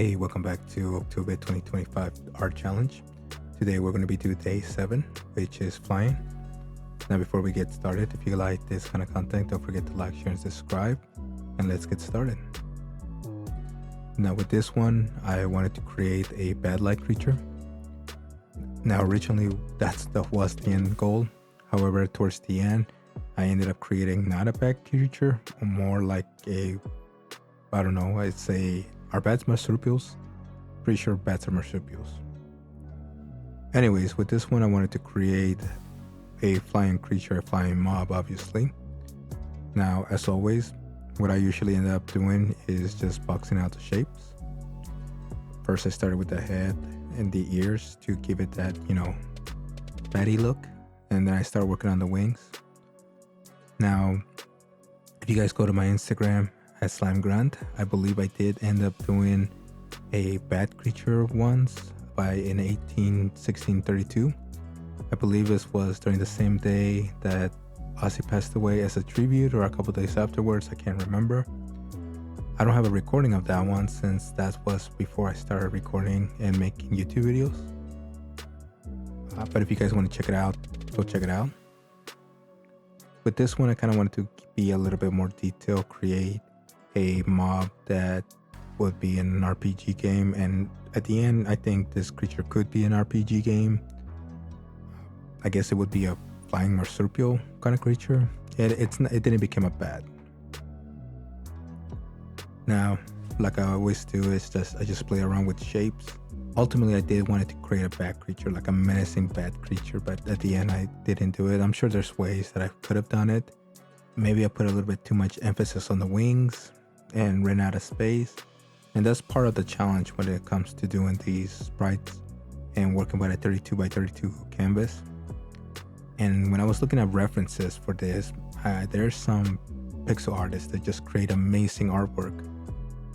Hey, welcome back to Octobit 2025 Art Challenge. Today we're going to be doing day 7, which is flying. Now before we get started, if you like this kind of content, don't forget to like, share, and subscribe. And let's get started. Now with this one, I wanted to create a bat-like creature. Now originally that was the end goal. However, towards the end, I ended up creating not a bat creature, more like are bats marsupials? Pretty sure bats are marsupials. Anyways, with this one, I wanted to create a flying creature, a flying mob, obviously. Now, as always, what I usually end up doing is just boxing out the shapes. First, I started with the head and the ears to give it that, batty look. And then I start working on the wings. Now, if you guys go to my Instagram, at Slime Grunt, I believe I did end up doing a bat creature once in 1632. I believe this was during the same day that Ozzy passed away as a tribute, or a couple days afterwards, I can't remember. I don't have a recording of that one since that was before I started recording and making YouTube videos. But if you guys want to check it out, go check it out. With this one, I kind of wanted to be a little bit more detailed, create a mob that would be in an RPG game, and at the end I think this creature could be an RPG game. I guess it would be a flying marsupial kind of creature. It didn't become a bat. Now, like I always do, I just play around with shapes. Ultimately, I did wanted to create a bat creature, like a menacing bat creature, but at the end I didn't do it. I'm sure there's ways that I could have done it. Maybe I put a little bit too much emphasis on the wings and ran out of space, and that's part of the challenge when it comes to doing these sprites and working with a 32 by 32 canvas. And when I was looking at references for this, there's some pixel artists that just create amazing artwork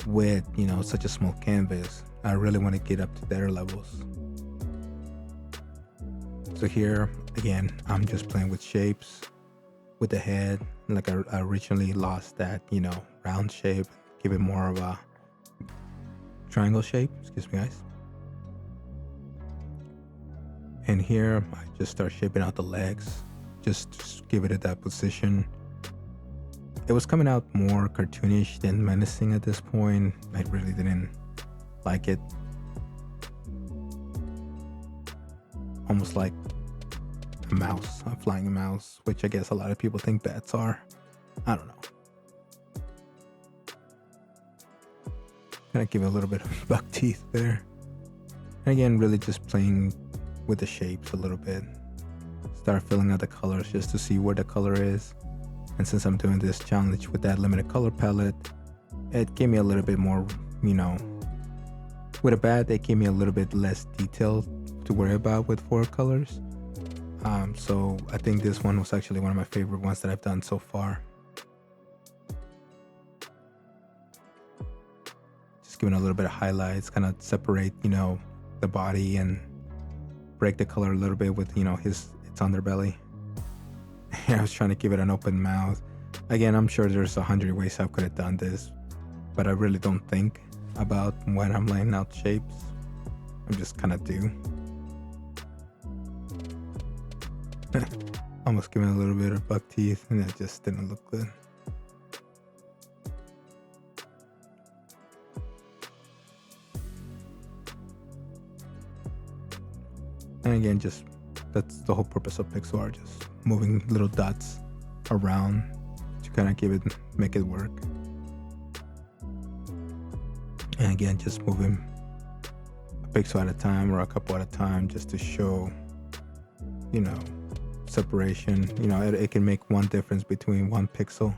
with such a small canvas. I really want to get up to their levels. So here again, I'm just playing with shapes with the head. Like I originally lost that round shape, give it more of a triangle shape, excuse me guys. And here I just start shaping out the legs, just give it that position. It was coming out more cartoonish than menacing at this point. I really didn't like it. Almost like a mouse, a flying mouse, which I guess a lot of people think bats are. I don't know. Gonna give it a little bit of buck teeth there. And again, really just playing with the shapes a little bit. Start filling out the colors just to see where the color is. And since I'm doing this challenge with that limited color palette, it gave me a little bit more, with a bat, it gave me a little bit less detail to worry about with 4 colors. So I think this one was actually one of my favorite ones that I've done so far. Just giving a little bit of highlights, kind of separate, the body and break the color a little bit with, its underbelly. I was trying to give it an open mouth. Again, I'm sure there's 100 ways I could have done this, but I really don't think about when I'm laying out shapes. I just kind of do. Almost giving a little bit of buck teeth, and it just didn't look good. And again, that's the whole purpose of pixel art, just moving little dots around to kind of make it work. And again, just moving a pixel at a time or a couple at a time just to show, separation. It can make one difference between one pixel.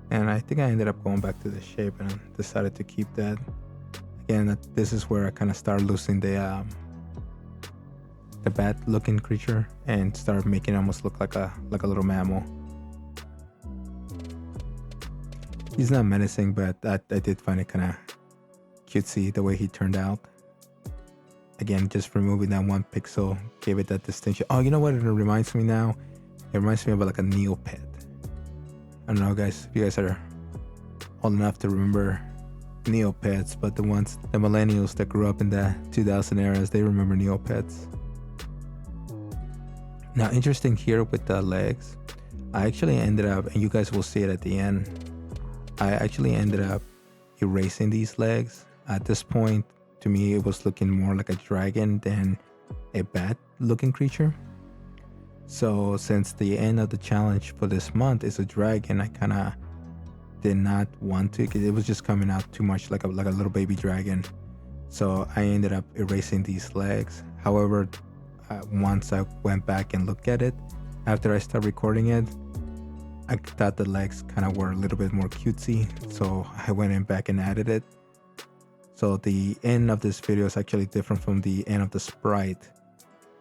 And I think I ended up going back to the shape and decided to keep that. Again, this is where I kind of start losing the bat looking creature and start making it almost look like a little mammal. He's not menacing, but I did find it kind of cutesy the way he turned out. again, just removing that one pixel gave it that distinction. Oh, you know what it reminds me now? It reminds me of like a Neopet. I don't know, guys, if you guys are old enough to remember Neopets, but the millennials that grew up in the 2000 eras, they remember Neopets. Now, interesting here with the legs, I actually ended up, and you guys will see it at the end, I actually ended up erasing these legs. At this point, to me, it was looking more like a dragon than a bat looking creature. So since the end of the challenge for this month is a dragon, I kind of did not want to, because it was just coming out too much like a little baby dragon. So I ended up erasing these legs. However, once I went back and looked at it after I started recording it, I thought the legs kind of were a little bit more cutesy, so I went in back and added it. So the end of this video is actually different from the end of the sprite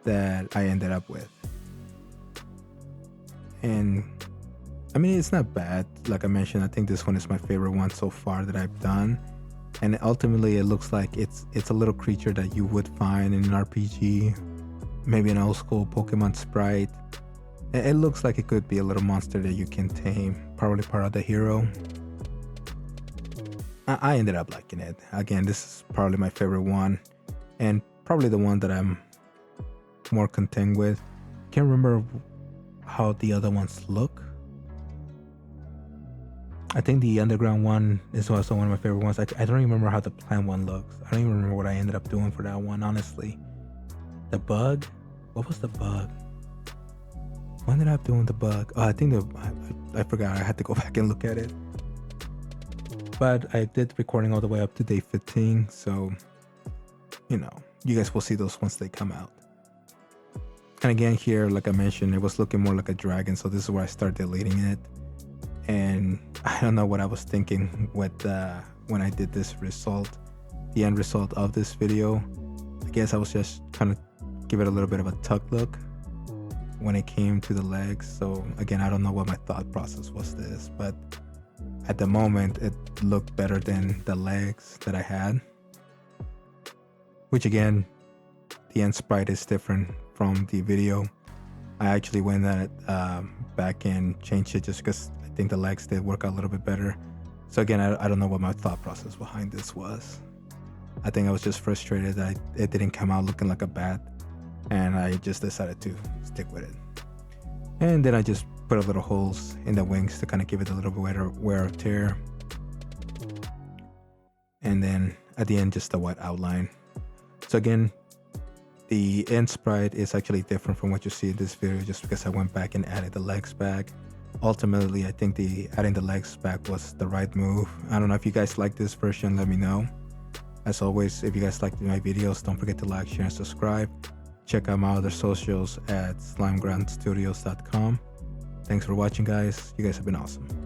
that I ended up with. And I mean, it's not bad. Like I mentioned, I think this one is my favorite one so far that I've done. And ultimately, it looks like it's a little creature that you would find in an RPG, maybe an old school Pokemon sprite. It looks like it could be a little monster that you can tame, probably part of the hero. I ended up liking it. Again, this is probably my favorite one, and probably the one that I'm more content with. Can't remember how the other ones look. I think the underground one is also one of my favorite ones. I don't remember how the plant one looks. I don't even remember what I ended up doing for that one, honestly. The bug? What was the bug? What ended up doing the bug? Oh, I think I forgot. I had to go back and look at it. But I did recording all the way up to day 15, so you know, you guys will see those once they come out. And again, here, like I mentioned, it was looking more like a dragon, so this is where I started deleting it. And I don't know what I was thinking with when I did this result, the end result of this video. I guess I was just trying to give it a little bit of a tuck look when it came to the legs. So again, I don't know what my thought process was this, but at the moment it looked better than the legs that I had. Which again, the end sprite is different from the video. I actually went back and changed it just because I think the legs did work out a little bit better. So again, I don't know what my thought process behind this was. I think I was just frustrated that it didn't come out looking like a bat, and I just decided to stick with it. And then I just put a little holes in the wings to kind of give it a little bit wear and tear. And then at the end, just a white outline. So again, the end sprite is actually different from what you see in this video, just because I went back and added the legs back. Ultimately, I think adding the legs back was the right move. I don't know if you guys like this version, let me know. As always, if you guys like my videos, don't forget to like, share, and subscribe. Check out my other socials at slimegroundstudios.com. Thanks for watching, guys. You guys have been awesome.